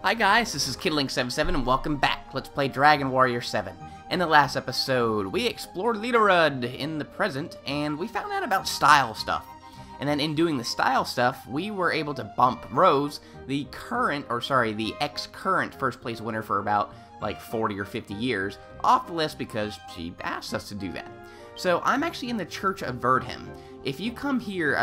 Hi guys, this is KidLink77 and welcome back. Let's play Dragon Warrior 7. In the last episode, we explored Liederud in the present, and we found out about style stuff. And then in doing the style stuff, we were able to bump Rose, the ex-current first place winner for about like 40 or 50 years, off the list because she asked us to do that. So I'm actually in the Church of Verdham. If you come here,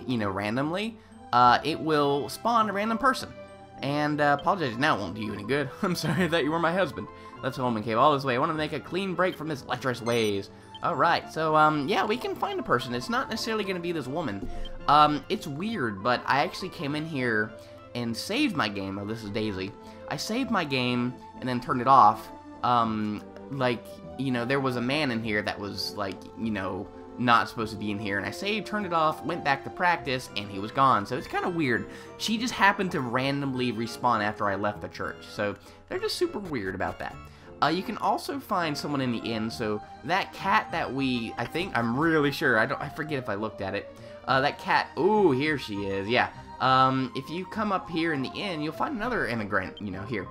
randomly, it will spawn a random person. And apologize now, it won't do you any good. I'm sorry that you were my husband. Left home and came all this way. I want to make a clean break from his lecherous ways. Alright, so, yeah, we can find a person. It's not necessarily going to be this woman. It's weird, but I actually came in here and saved my game. Oh, this is Daisy. I saved my game and then turned it off. There was a man in here that was, not supposed to be in here, and I saved, turned it off, went back to practice, and he was gone. So it's kind of weird. She just happened to randomly respawn after I left the church, so they're just super weird about that. You can also find someone in the inn, so that cat that I'm really sure, I forget if I looked at it. That cat, ooh, here she is, yeah. If you come up here in the inn, you'll find another immigrant, here.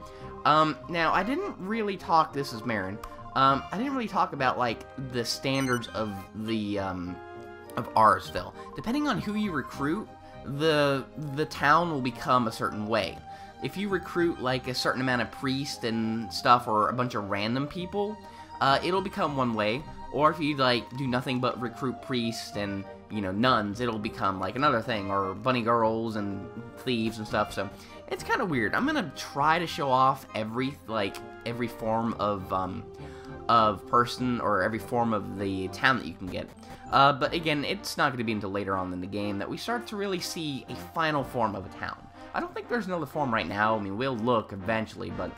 Now, I didn't really talk, this is Marin. I didn't really talk about, the standards of the, of Arsville. Depending on who you recruit, the town will become a certain way. If you recruit, a certain amount of priests and stuff, or a bunch of random people, it'll become one way. Or if you, do nothing but recruit priests and, nuns, it'll become, another thing. Or bunny girls and thieves and stuff, so it's kind of weird. I'm gonna try to show off every form of person, or every form of the town that you can get. But again, it's not going to be until later on in the game that we start to really see a final form of a town. I don't think there's another form right now. I mean, we'll look eventually, but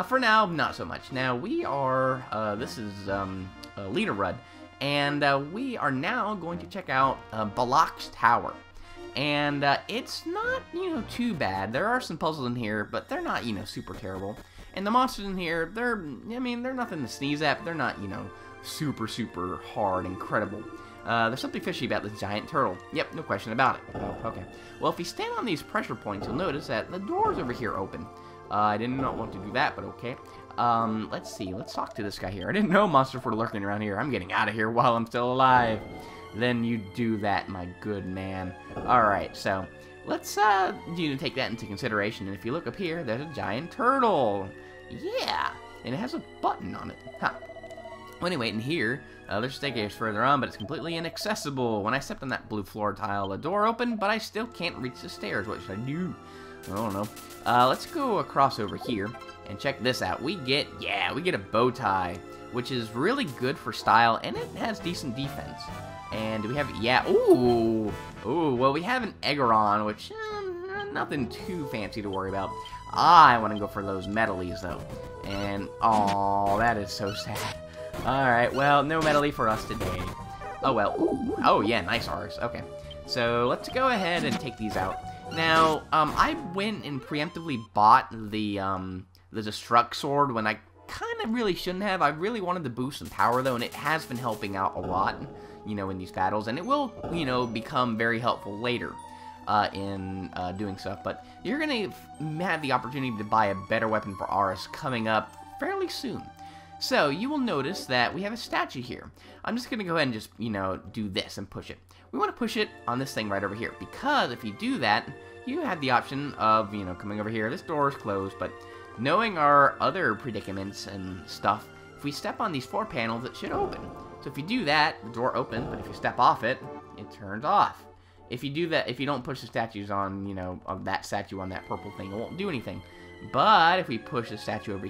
for now, not so much. Now, we are, this is Liederud, and we are now going to check out Balochs Tower. And it's not, too bad. There are some puzzles in here, but they're not, super terrible. And the monsters in here, they're nothing to sneeze at, but they're not, super, super hard, incredible. There's something fishy about this giant turtle. Yep, no question about it. Oh, okay. Well, if you stand on these pressure points, you'll notice that the doors over here open. I did not want to do that, but okay. Let's see, let's talk to this guy here. I didn't know monsters were lurking around here. I'm getting out of here while I'm still alive. Then you do that, my good man. Alright, so let's take that into consideration. And if you look up here, there's a giant turtle. Yeah, and it has a button on it. Huh. Well, anyway, in here, there's a staircase further on, but it's completely inaccessible. When I stepped on that blue floor tile, the door opened, but I still can't reach the stairs. What should I do? I don't know. Let's go across over here and check this out. We get a bow tie, which is really good for style, and it has decent defense. And do we have, ooh, well, we have an Egeron, which, nothing too fancy to worry about. I want to go for those medalies, though. And, oh, that is so sad. Alright, well, no medley for us today. Oh, well, ooh, oh, yeah, nice Rs. Okay, so let's go ahead and take these out. Now, I went and preemptively bought the Destruct Sword when I kind of really shouldn't have. I really wanted to boost some power, though, and it has been helping out a lot, in these battles, and it will, become very helpful later in doing stuff, but you're going to have the opportunity to buy a better weapon for Aris coming up fairly soon. So, you will notice that we have a statue here. I'm just going to go ahead and just, do this and push it. We want to push it on this thing right over here, because if you do that, you have the option of, coming over here. This door is closed, but knowing our other predicaments and stuff, if we step on these 4 panels, it should open. So if you do that, the door opens, but if you step off it, it turns off. If you do that, if you don't push the statues on, on that statue on that purple thing, it won't do anything. But if we push the statue over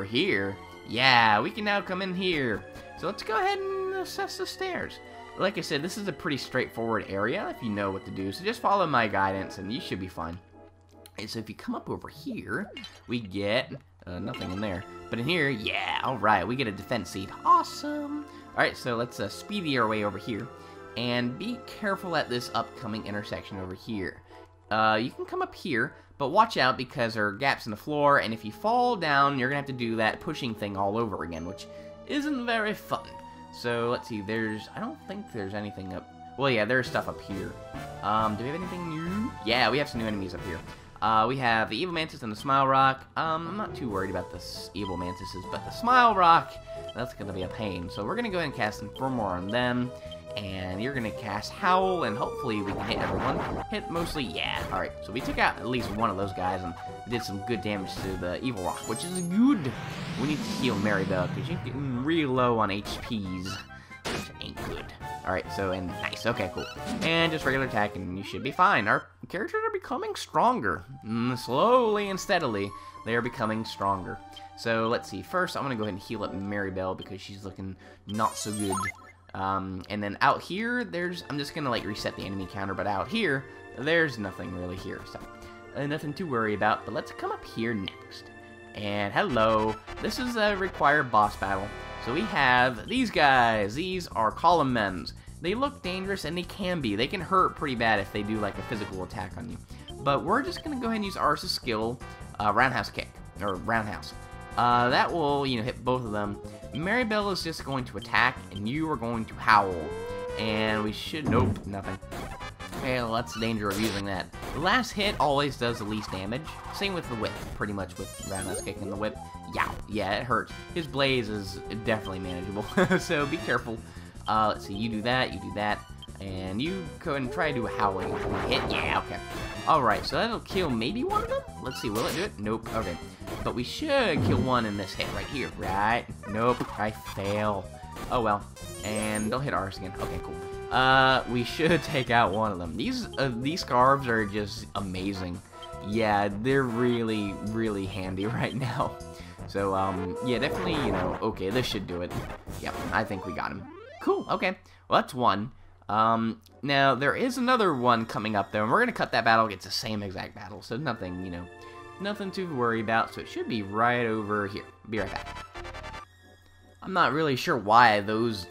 here, yeah, we can now come in here. So let's go ahead and assess the stairs. Like I said, this is a pretty straightforward area if you know what to do. So just follow my guidance and you should be fine. And so if you come up over here, we get nothing in there. But in here, yeah, alright, we get a defense seat. Awesome! Alright, so let's speedy our way over here. And be careful at this upcoming intersection over here. You can come up here, but watch out because there are gaps in the floor, and if you fall down, you're going to have to do that pushing thing all over again, which isn't very fun. So, let's see, I don't think there's anything up. Well, yeah, there's stuff up here. Do we have anything new? Yeah, we have some new enemies up here. We have the Evil Mantis and the Smile Rock. I'm not too worried about the Evil Mantises, but the Smile Rock, that's going to be a pain. So we're going to go ahead and cast some More on them. And you're going to cast Howl, and hopefully we can hit everyone. Hit mostly, yeah. Alright, so we took out at least one of those guys and did some good damage to the Evil Rock, which is good. We need to heal Maribel, because she's getting real low on HPs, which ain't good. Alright, so, and nice. Okay, cool. And just regular attack, and you should be fine. Our characters are becoming stronger. Slowly and steadily, they are becoming stronger. So, let's see. First, I'm going to go ahead and heal up Maribel, because she's looking not so good. And then out here, I'm just gonna like reset the enemy counter, but out here, there's nothing really here, so nothing to worry about. But let's come up here next. And hello, this is a required boss battle. So we have these guys. These are column men's. They look dangerous, and they can be. They can hurt pretty bad if they do like a physical attack on you. But we're just gonna go ahead and use Ars' skill, roundhouse kick, or roundhouse. That will, hit both of them. Maribel is just going to attack, and you are going to howl. And we should... Nope, nothing. Okay, well, that's the danger of using that. The last hit always does the least damage. Same with the whip, pretty much with roundhouse kick and the whip. Yeah, it hurts. His blaze is definitely manageable, so be careful. Let's see, you do that, and you go ahead and try to do a howling. Hit? Yeah, okay. Alright, so that'll kill maybe one of them? Let's see, will it do it? Nope, okay. But we should kill one in this hit right here, right? Nope, I fail. Oh well. And don't hit ours again. Okay, cool. We should take out one of them. These scarves are just amazing. Yeah, they're really, really handy right now. So, yeah, definitely, okay, this should do it. Yep, I think we got him. Cool, okay. Well, that's one. Now, there is another one coming up, though, and we're going to cut that battle. It's the same exact battle, so nothing, nothing to worry about. So it should be right over here. Be right back. I'm not really sure why those,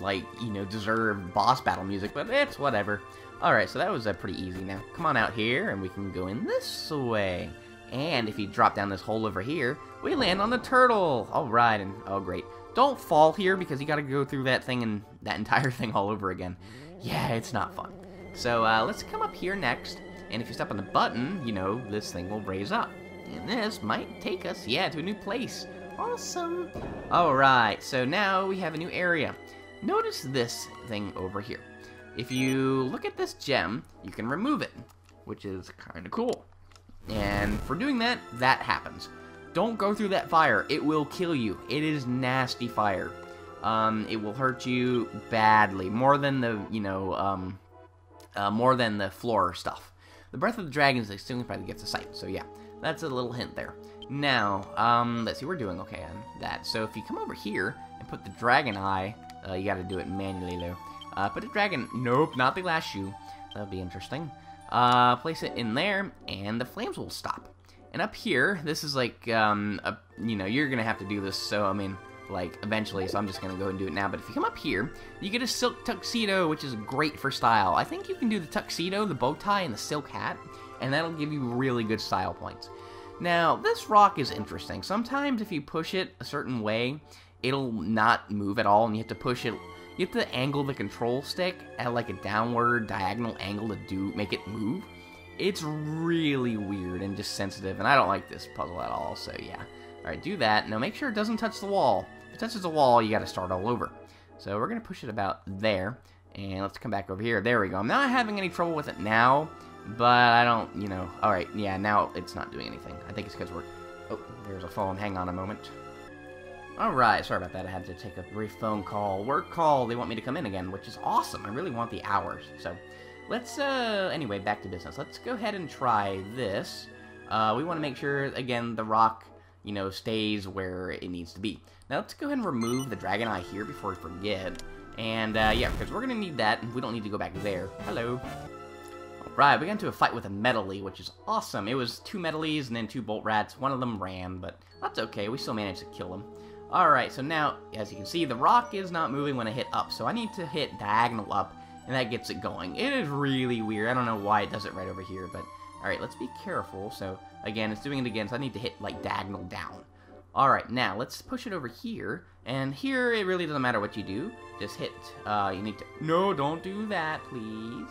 deserve boss battle music, but it's whatever. Alright, so that was pretty easy. Now, come on out here, and we can go in this way. And if you drop down this hole over here, we land on the turtle. Alright, and oh, great. Don't fall here, because you got to go through that thing and that entire thing all over again. Yeah, it's not fun. So, let's come up here next, and if you step on the button, this thing will raise up. And this might take us, to a new place. Awesome. Alright, so now we have a new area. Notice this thing over here. If you look at this gem, you can remove it, which is kind of cool. And for doing that, that happens. Don't go through that fire. It will kill you. It is nasty fire. It will hurt you badly, more than the, more than the floor stuff. The Breath of the Dragon is extremely probably gets a sight, so yeah, that's a little hint there. Now, let's see, we're doing okay on that. So if you come over here and put the dragon eye, you gotta do it manually though. Put the dragon, nope, not the last shoe. That'll be interesting. Place it in there, and the flames will stop. And up here, this is like, you're gonna have to do this, so I mean, eventually, so I'm just gonna go and do it now. But if you come up here, you get a silk tuxedo, which is great for style. I think you can do the tuxedo, the bow tie, and the silk hat, and that'll give you really good style points. Now, this rock is interesting. Sometimes if you push it a certain way, it'll not move at all, and you have to push it. You have to angle the control stick at like a downward diagonal angle to make it move. It's really weird and just sensitive, and I don't like this puzzle at all, so yeah. Alright, do that. Now make sure it doesn't touch the wall. If it touches the wall, you gotta start all over. So we're gonna push it about there, and let's come back over here. There we go. I'm not having any trouble with it now, but I don't, alright, yeah, now it's not doing anything. I think it's because we're... Oh, there's a phone. Hang on a moment. Alright, sorry about that. I had to take a brief phone call. Work call. They want me to come in again, which is awesome. I really want the hours. So, let's, anyway, back to business. Let's go ahead and try this. We want to make sure, again, the rock, stays where it needs to be. Now, let's go ahead and remove the dragon eye here before we forget. And, yeah, because we're going to need that, and we don't need to go back there. Hello. Alright, we got into a fight with a Metally, which is awesome. It was 2 Metallys and then 2 Bolt Rats. One of them ran, but that's okay. We still managed to kill him. Alright, so now, as you can see, the rock is not moving when I hit up, so I need to hit diagonal up, and that gets it going. It is really weird. I don't know why it does it right over here, but... Alright, let's be careful. So, again, it's doing it again, so I need to hit, diagonal down. Alright, now, let's push it over here, and here, it really doesn't matter what you do. Just hit, you need to... No, don't do that, please.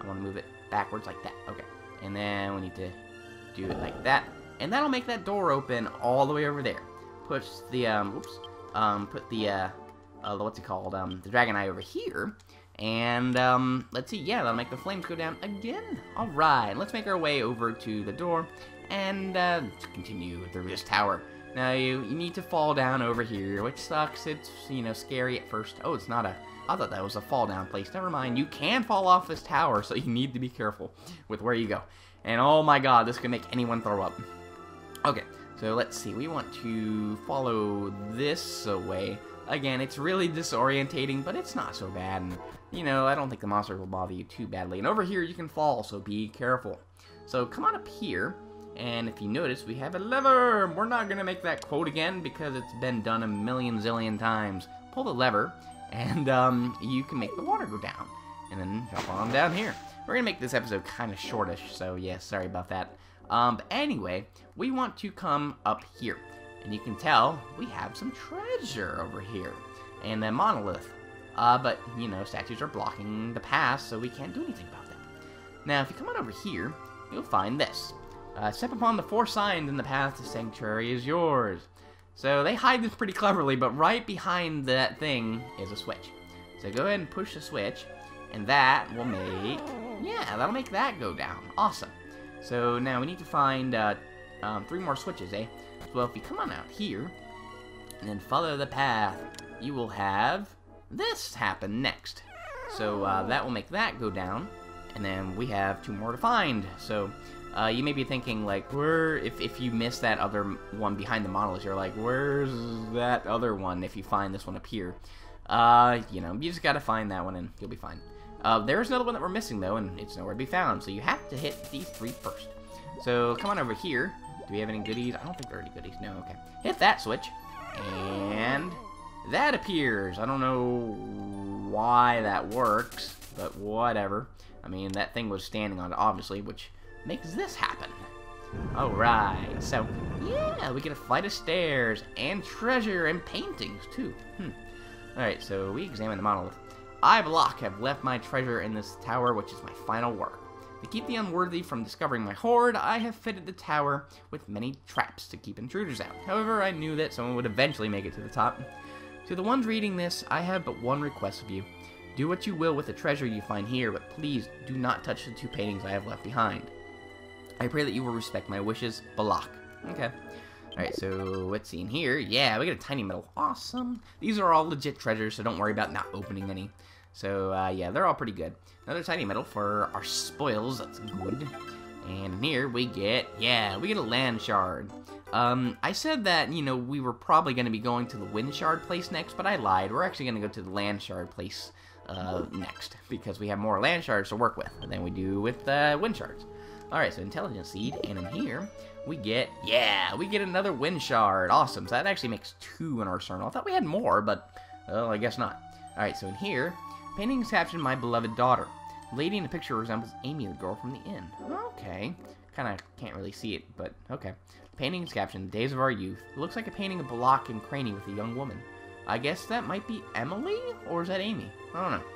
I want to move it backwards like that. Okay. And then we need to do it like that, and that'll make that door open all the way over there. Push the, put the, what's it called, the dragon eye over here, and, let's see, yeah, that'll make the flames go down again. Alright, let's make our way over to the door, and, continue through this tower. Now, you need to fall down over here, which sucks. It's, you know, scary at first. Oh, it's not a... I thought that was a fall down place. Never mind. You can fall off this tower, so you need to be careful with where you go. And oh my god, this can make anyone throw up. Okay, so let's see. We want to follow this way. Again, it's really disorientating, but it's not so bad. And, you know, I don't think the monsters will bother you too badly. And over here, you can fall, so be careful. So come on up here. And if you notice, we have a lever. We're not going to make that quote again because it's been done a million zillion times. Pull the lever, and you can make the water go down. And then jump on down here. We're going to make this episode kind of shortish, so yeah, sorry about that. But anyway, we want to come up here. And you can tell we have some treasure over here. And a monolith. But, you know, statues are blocking the path, so we can't do anything about that. Now, if you come on over here, you'll find this. Step upon the 4 signs in the path to sanctuary is yours. So they hide this pretty cleverly, but right behind that thing is a switch. So go ahead and push the switch, and that will make... yeah, that'll make that go down. Awesome. So now we need to find 3 more switches, eh? Well, if you come on out here, and then follow the path, you will have this happen next. So that will make that go down, and then we have 2 more to find. So... you may be thinking, like, where, if you miss that other one behind the monolith, you're like, where's that other one if you find this one up here? You know, you just gotta find that one and you'll be fine. There's another one that we're missing, though, and it's nowhere to be found, so you have to hit these 3 first. So, come on over here. Do we have any goodies? I don't think there are any goodies. No, okay. Hit that switch, and that appears. I don't know why that works, but whatever. I mean, that thing was standing on it, obviously, which... makes this happen. Alright, so, yeah, we get a flight of stairs, and treasure, and paintings, too. Alright, so we examine the monolith. I, Baloch, have left my treasure in this tower, which is my final work. To keep the unworthy from discovering my hoard, I have fitted the tower with many traps to keep intruders out. However, I knew that someone would eventually make it to the top. To the ones reading this, I have but one request of you. Do what you will with the treasure you find here, but please do not touch the 2 paintings I have left behind. I pray that you will respect my wishes, Baloch. Okay. Alright, so let's see in here. Yeah, we got a tiny medal. Awesome. These are all legit treasures, so don't worry about not opening any. So, yeah, they're all pretty good. Another tiny medal for our spoils. That's good. And in here we get, yeah, we get a land shard. I said that, you know, we were probably going to be going to the wind shard place next, but I lied. We're actually going to go to the land shard place next, because we have more land shards to work with than we do with wind shards. Alright, so intelligence seed, and in here, we get, yeah, we get another wind shard. Awesome, so that actually makes 2 in our arsenal. I thought we had more, but, well, I guess not. Alright, so in here, paintings captioned my beloved daughter. The lady in the picture resembles Amy, the girl from the inn. Okay, kind of can't really see it, but okay. Paintings captioned, Days of Our Youth. It looks like a painting of Baloch and Cranny with a young woman. I guess that might be Emily, or is that Amy? I don't know.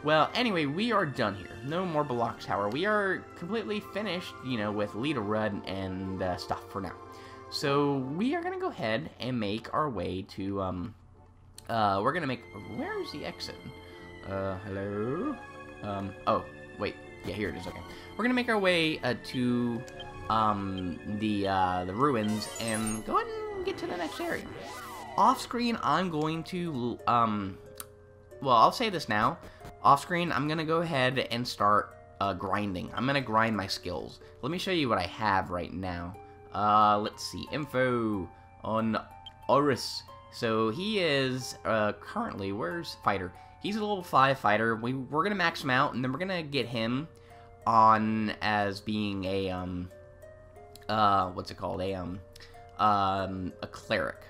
Well, anyway, we are done here. No more Balochs Tower. We are completely finished, you know, with Lita Rudd and stuff for now. So, we are going to go ahead and make our way to, we're going to make, where is the exit? Hello? Oh, wait. Yeah, here it is. Okay. We're going to make our way to, the ruins and go ahead and get to the next area. Off screen, I'm going to, well, I'll say this now. Off screen, I'm going to go ahead and start grinding. I'm going to grind my skills. Let me show you what I have right now. Let's see. Info on Oris. So he is currently, where's Fighter? He's a level 5 fighter. We're going to max him out, and then we're going to get him on as being a, what's it called? A cleric.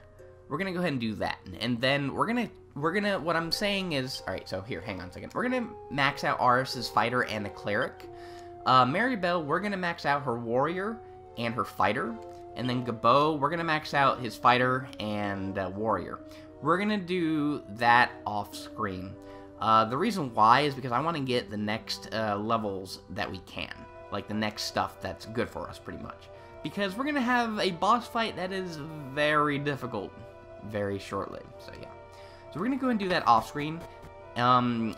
We're going to go ahead and do that. And then we're going to, what I'm saying is, alright, so here, hang on a second. We're going to max out Aris's fighter and the cleric. Maribel, we're going to max out her warrior and her fighter. And then Gabo, we're going to max out his fighter and warrior. We're going to do that off screen. The reason why is because I want to get the next levels that we can. Like the next stuff that's good for us, pretty much. because we're going to have a boss fight that is very difficult very shortly. So, yeah. So, we're going to go and do that off-screen. Well,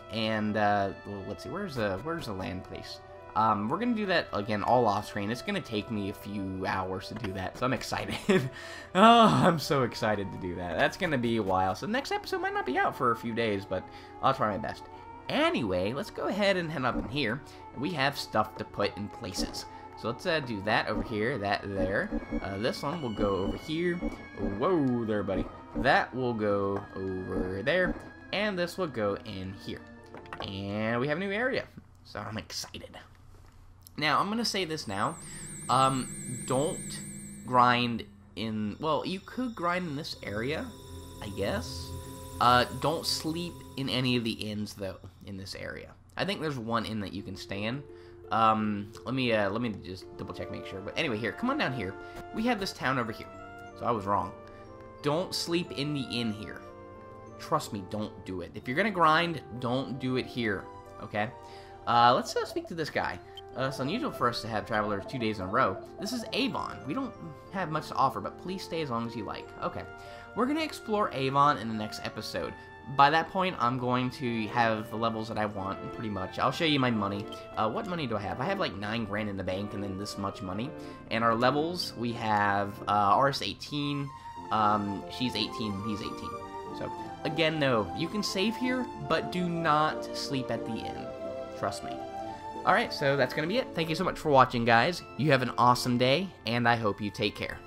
let's see, where's the land place? We're gonna do that again all off screen. It's gonna take me a few hours to do that, so I'm excited. Oh, I'm so excited to do that. That's gonna be a while, so the next episode might not be out for a few days, but I'll try my best. Anyway, let's go ahead and head up in here. We have stuff to put in places. So let's do that over here, that there. This one will go over here. Whoa there, buddy. That will go over there. And this will go in here. And we have a new area. So I'm excited. Now, I'm going to say this now. Don't grind in... Well, you could grind in this area, I guess. Don't sleep in any of the inns, though, in this area. I think there's one inn that you can stay in. Let me just double check, make sure. But anyway, here, come on down here. We have this town over here. So I was wrong. Don't sleep in the inn here. Trust me, don't do it. If you're gonna grind, don't do it here, okay? Let's speak to this guy. It's unusual for us to have travelers 2 days in a row. This is Avon. We don't have much to offer, but please stay as long as you like. Okay. We're gonna explore Avon in the next episode. By that point, I'm going to have the levels that I want, pretty much. I'll show you my money. What money do I have? I have like 9 grand in the bank and then this much money. And our levels, we have RS 18, she's 18, he's 18. So, again, no, you can save here, but do not sleep at the inn. Trust me. Alright, so that's going to be it. Thank you so much for watching, guys. You have an awesome day, and I hope you take care.